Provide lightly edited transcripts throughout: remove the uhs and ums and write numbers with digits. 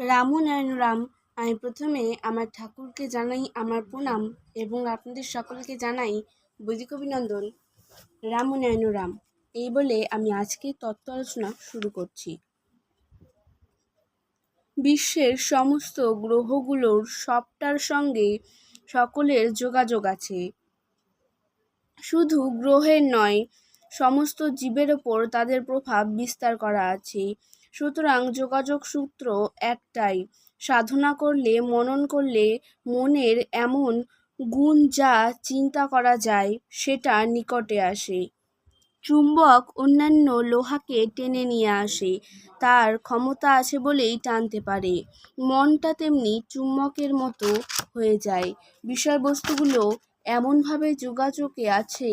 রামু নয়ন রাম। আমি প্রথমে আমার ঠাকুরকে জানাই আমার প্রণাম এবং আপনাদের সকলকে জানাই বৈদিক অভিনন্দন। রামু নয়ন রাম এই বলে আমি আজকের তত্ত্ব আলোচনা শুরু করছি। বিশ্বের সমস্ত গ্রহগুলোর সবটার সঙ্গে সকলের যোগাযোগ আছে। শুধু গ্রহের নয়, সমস্ত জীবের ওপর তাদের প্রভাব বিস্তার করা আছে। সুতরাং যোগাযোগ সূত্র একটাই, সাধনা করলে, মনন করলে মনের এমন গুণ যা চিন্তা করা যায় সেটা নিকটে আসে। চুম্বক অন্যান্য লোহাকে টেনে নিয়ে আসে, তার ক্ষমতা আছে বলেই টানতে পারে। মনটা তেমনি চুম্বকের মতো হয়ে যায়। বিষয়বস্তুগুলো এমনভাবে যোগাযোগে আছে,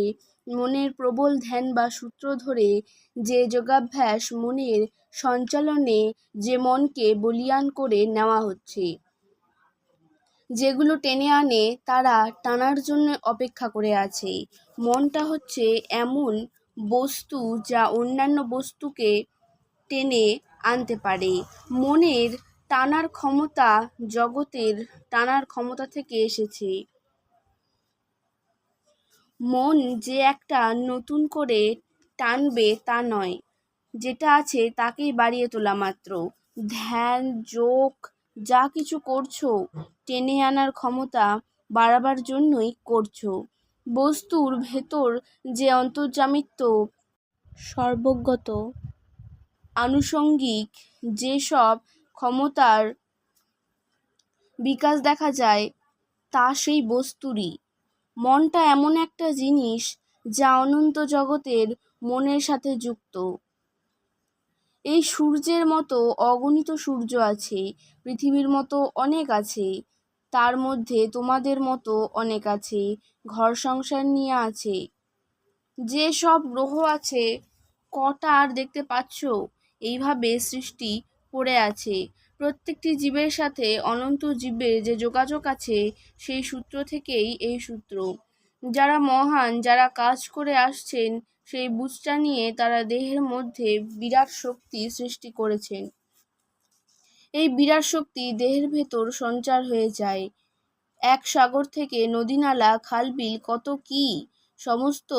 মনের প্রবল ধ্যান বা সূত্র ধরে যে যোগাভ্যাস, মনের সঞ্চালনে যে মনকে বলীয়ান করে নেওয়া হচ্ছে, যেগুলো টেনে আনে তারা টানার জন্য অপেক্ষা করে আছে। মনটা হচ্ছে এমন বস্তু যা অন্যান্য বস্তুকে টেনে আনতে পারে। মনের টানার ক্ষমতা জগতের টানার ক্ষমতা থেকে এসেছে। মন যে একটা নতুন করে টানবে তা নয়, যেটা আছে তাকেই বাড়িয়ে তোলা মাত্র। ধ্যান, যোগ যা কিছু করছো টেনে আনার ক্ষমতা বাড়াবার জন্যই করছো। বস্তুর ভেতর যে অন্তর্যামিত্ব, সর্বজ্ঞত, আনুষঙ্গিক যেসব ক্ষমতার বিকাশ দেখা যায় তা সেই বস্তুরই। মনটা এমন একটা জিনিস যা অনন্ত জগতের মনের সাথে যুক্ত। এই সূর্যের মতো অগণিত সূর্য আছে, পৃথিবীর মতো অনেক আছে, তার মধ্যে তোমাদের মতো অনেক আছে, ঘর সংসার নিয়ে আছে। যে সব গ্রহ আছে কটা আর দেখতে পাচ্ছ, এইভাবে সৃষ্টি পড়ে আছে। প্রত্যেকটি জীবের সাথে অনন্ত জীবের যে যোগাযোগ আছে সেই সূত্র থেকেই এই সূত্র। যারা মহান, যারা কাজ করে আসছেন সেই বুঝটা নিয়ে তারা দেহের মধ্যে বিরাট শক্তি সৃষ্টি করেছেন। এই বিরাট শক্তি দেহের ভেতর সঞ্চার হয়ে যায়। এক সাগর থেকে নদী, নালা, খালবিল কত কি, সমস্ত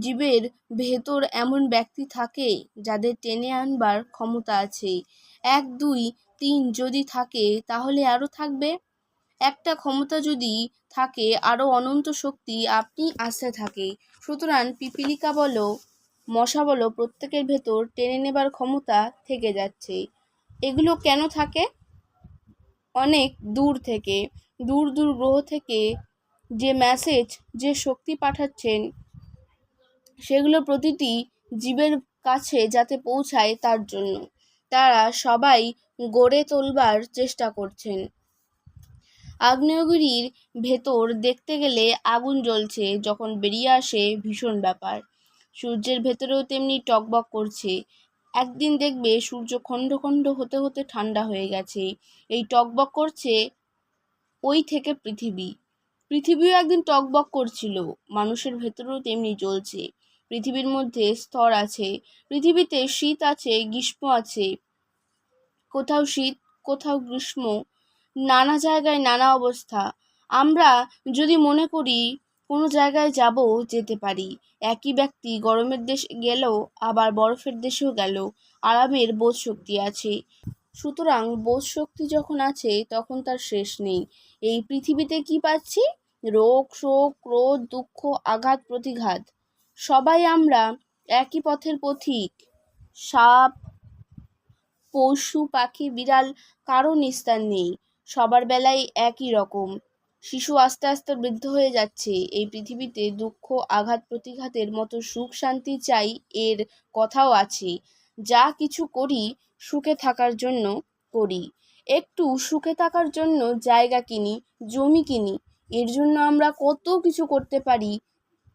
জীবের ভেতর এমন ব্যক্তি থাকে যাদের টেনে আনবার ক্ষমতা আছে। 1, 2, 3 যদি থাকে তাহলে আরও থাকবে। একটা ক্ষমতা যদি থাকে আরও অনন্ত শক্তি আপনি আসতে থাকে। সুতরাং পিপীলিকা বলো, মশা বলো, প্রত্যেকের ভেতর টেনে নেবার ক্ষমতা থেকে যাচ্ছে। এগুলো কেন থাকে? অনেক দূর থেকে, দূর দূর গ্রহ থেকে যে মেসেজ, যে শক্তি পাঠাচ্ছেন সেগুলো প্রতিটি জীবের কাছে যাতে পৌঁছায় তার জন্য তারা সবাই গড়ে তোলবার চেষ্টা করছেন। আগ্নেয়গিরির ভেতর দেখতে গেলে আগুন জ্বলছে, যখন বেরিয়ে আসে ভীষণ ব্যাপার। সূর্যের ভেতরেও তেমনি টকবক করছে। একদিন দেখবে সূর্য খণ্ড খণ্ড হতে হতে ঠান্ডা হয়ে গেছে। এই টকবক করছে ওই থেকে পৃথিবীও একদিন টকবক করছিল। মানুষের ভেতরেও তেমনি জ্বলছে। পৃথিবীর মধ্যে স্তর আছে। পৃথিবীতে শীত আছে, গ্রীষ্ম আছে, কোথাও শীত, কোথাও গ্রীষ্ম, নানা জায়গায় নানা অবস্থা। আমরা যদি মনে করি কোনো জায়গায় যাব, যেতে পারি। একই ব্যক্তি গরমের দেশে গেল, আবার বরফের দেশেও গেল। আরামের বোধ শক্তি আছে। সুতরাং বোধ শক্তি যখন আছে তখন তার শেষ নেই। এই পৃথিবীতে কি পাচ্ছি? রোগ, শোক, ক্রোধ, দুঃখ, আঘাত, প্রতিঘাত। সবাই আমরা একই পথের পথিক। সাপ, পশু, পাখি, বিড়াল কারো নিস্তার নেই। সবার বেলায় একই রকম। শিশু আস্তে আস্তে বৃদ্ধ হয়ে যাচ্ছে। এই পৃথিবীতে দুঃখ, আঘাত, প্রতিঘাতের মতো সুখ শান্তি চাই, এর কথাও আছে। যা কিছু করি সুখে থাকার জন্য করি। একটু সুখে থাকার জন্য জায়গা কিনি, জমি কিনি, এর জন্য আমরা কত কিছু করতে পারি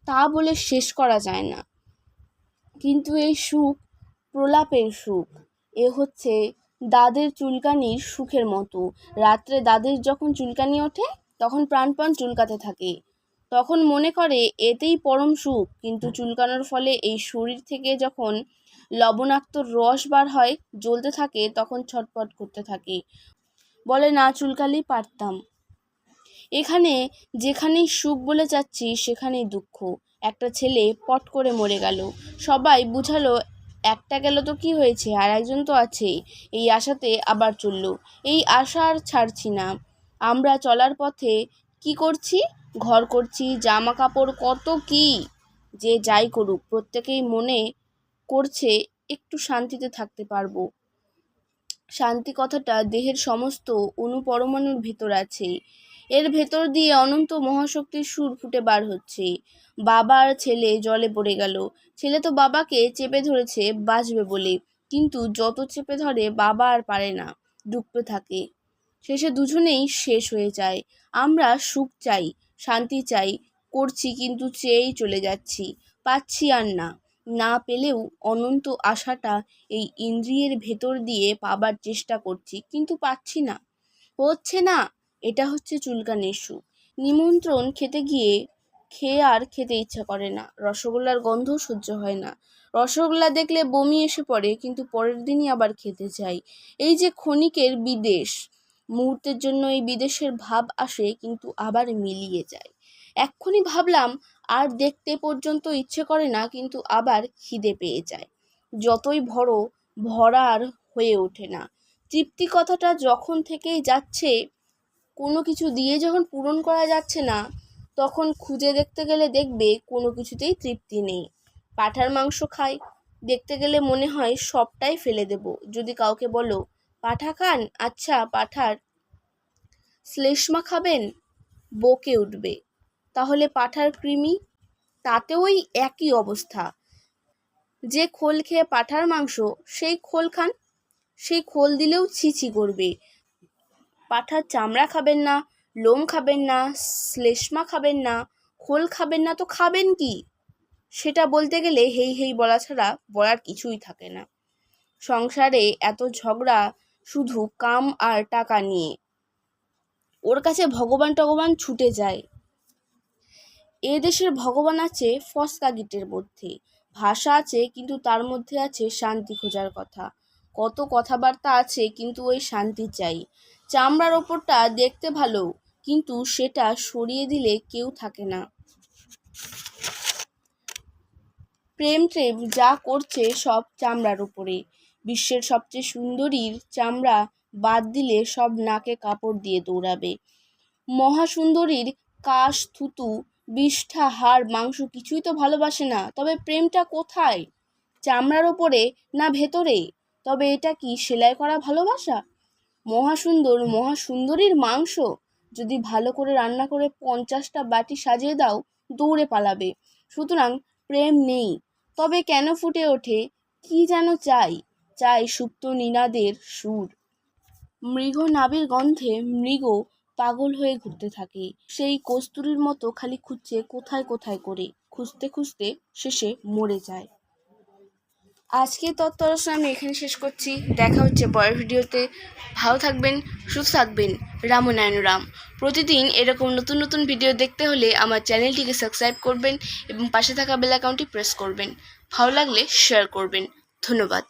তা বলে শেষ করা যায় না। কিন্তু এই সুখ প্রলাপের সুখ। এ হচ্ছে দাদের চুলকানির সুখের মতো। রাত্রে দাদের যখন চুলকানি ওঠে তখন প্রাণপণ চুলকাতে থাকে, তখন মনে করে এতেই পরম সুখ। কিন্তু চুলকানোর ফলে এই শরীর থেকে যখন লবণাক্ত রস বার হয়, জ্বলতে থাকে, তখন ছটফট করতে থাকে। বলে না চুলকালেই পারতাম। এখানে যেখানেই সুখ বলে যাচ্ছি সেখানেই দুঃখ। একটা ছেলে পট করে মরে গেল, সবাই বুঝালো একটা গেল তো কি হয়েছে, আর একজন তো আছেই। এই আশাতে আবার চলল, এই আশা আর ছাড়ছি না। আমরা চলার পথে কি করছি, ঘর করছি, জামা কাপড় কত কি। যে যাই করুক প্রত্যেকেই মনে করছে একটু শান্তিতে থাকতে পারবো। শান্তি কথাটা দেহের সমস্ত অণুপরমাণুর ভেতর আছে, এর ভেতর দিয়ে অনন্ত মহাশক্তির সুর ফুটে বার হচ্ছে। বাবা আর ছেলে জলে পড়ে গেল। ছেলে তো বাবাকে চেপে ধরেছে বাঁচবে বলে, কিন্তু যত চেপে ধরে বাবা আর পারে না, ডুবতে থাকে। শেষে দুজনেই শেষ হয়ে যায়। আমরা সুখ চাই, শান্তি চাই, করছি কিন্তু চেয়েই চলে যাচ্ছি, পাচ্ছি আর না। না পেলেও অনন্ত আশাটা এই ইন্দ্রিয়ের ভেতর দিয়ে পাবার চেষ্টা করছি, কিন্তু পাচ্ছি না, হচ্ছে না। এটা হচ্ছে চুলকানির সুখ। নিমন্ত্রণ খেতে গিয়ে খেয়ে আর খেতে ইচ্ছা করে না, রসগোল্লার গন্ধ সহ্য হয় না। রসগোল্লা দেখলে বমি এসে পড়ে, কিন্তু পরের দিনই আবার খেতে চাই। এই যে ক্ষণিকের বিদেশ, মুহূর্তের জন্য এই বিদেশের ভাব আসে, কিন্তু আবার মিলিয়ে যায়। এক্ষুনি ভাবলাম আর দেখতে পর্যন্ত ইচ্ছে করে না, কিন্তু আবার খিদে পেয়ে যায়। যতই ভরা আর হয়ে ওঠে না। তৃপ্তি কথাটা যখন থেকেই যাচ্ছে, কোনো কিছু দিয়ে যখন পূরণ করা যাচ্ছে না, তখন খুঁজে দেখতে গেলে দেখবে কোনো কিছুতেই তৃপ্তি নেই। পাঁঠার মাংস খাই, দেখতে গেলে মনে হয় সবটাই ফেলে দেব। যদি কাউকে বলো পাঁঠা খান, আচ্ছা পাঁঠার শ্লেষ্মা খাবেন, বকে উঠবে। তাহলে পাঁঠার কৃমি, তাতেও ওই একই অবস্থা। যে খোল খেয়ে পাঁঠার মাংস, সেই খোল খান, সেই খোল দিলেও ছি ছি করবে। পাঁঠার চামড়া খাবেন না, লোম খাবেন না, শ্লেষ্মা খাবেন না, খোল খাবেন না, তো খাবেন কি? সেটা বলতে গেলে হেই হেই বলা ছাড়া বলার কিছুই থাকে না। সংসারে এত ঝগড়া শুধু কাম আর টাকা নিয়ে। ওর কাছে ভগবান টগবান ছুটে যায়। এ দেশের ভগবান আছে ফসকা গিটের মধ্যে, ভাষা আছে কিন্তু তার মধ্যে আছে শান্তি খোঁজার কথা। কত কথাবার্তা আছে কিন্তু ওই শান্তি চাই। চামড়ার ওপরটা দেখতে ভালো, কিন্তু সেটা সরিয়ে দিলে কেউ থাকে না। প্রেম যা করছে সব চামড়ার উপরে। বিশ্বের সবচেয়ে সুন্দরীর চামড়া বাদ দিলে সব নাকে কাপড় দিয়ে দৌড়াবে। মহাসুন্দরীর কাশ, থুতু, বিষ্ঠা, হাড়, মাংস কিছুই তো ভালোবাসে না। তবে প্রেমটা কোথায়? চামড়ার ওপরে না ভেতরে? তবে এটা কি সেলাই করা ভালোবাসা? মহাসুন্দরীর মাংস যদি ভালো করে রান্না করে 50টা বাটি সাজিয়ে দাও, দৌড়ে পালাবে। সুতরাং প্রেম নেই। তবে কেন ফুটে ওঠে? কি যেন চাই সুপ্ত নিনাদের সুর। মৃগ নাভির গন্ধে মৃগ পাগল হয়ে ঘুরতে থাকে, সেই কস্তুরীর মতো খালি খুঁজছে কোথায় কোথায় করে, খুঁজতে খুঁজতে শেষে মরে যায়। আজকে তত্ত্ব আলোচনা আমি এখানে শেষ করছি। দেখা হচ্ছে পরের ভিডিওতে। ভালো থাকবেন, সুস্থ থাকবেন। রাম। প্রতিদিন এরকম নতুন নতুন ভিডিও দেখতে হলে আমার চ্যানেলটিকে সাবস্ক্রাইব করবেন এবং পাশে থাকা বেল আইকনটি প্রেস করবেন। ভালো লাগলে শেয়ার করবেন। ধন্যবাদ।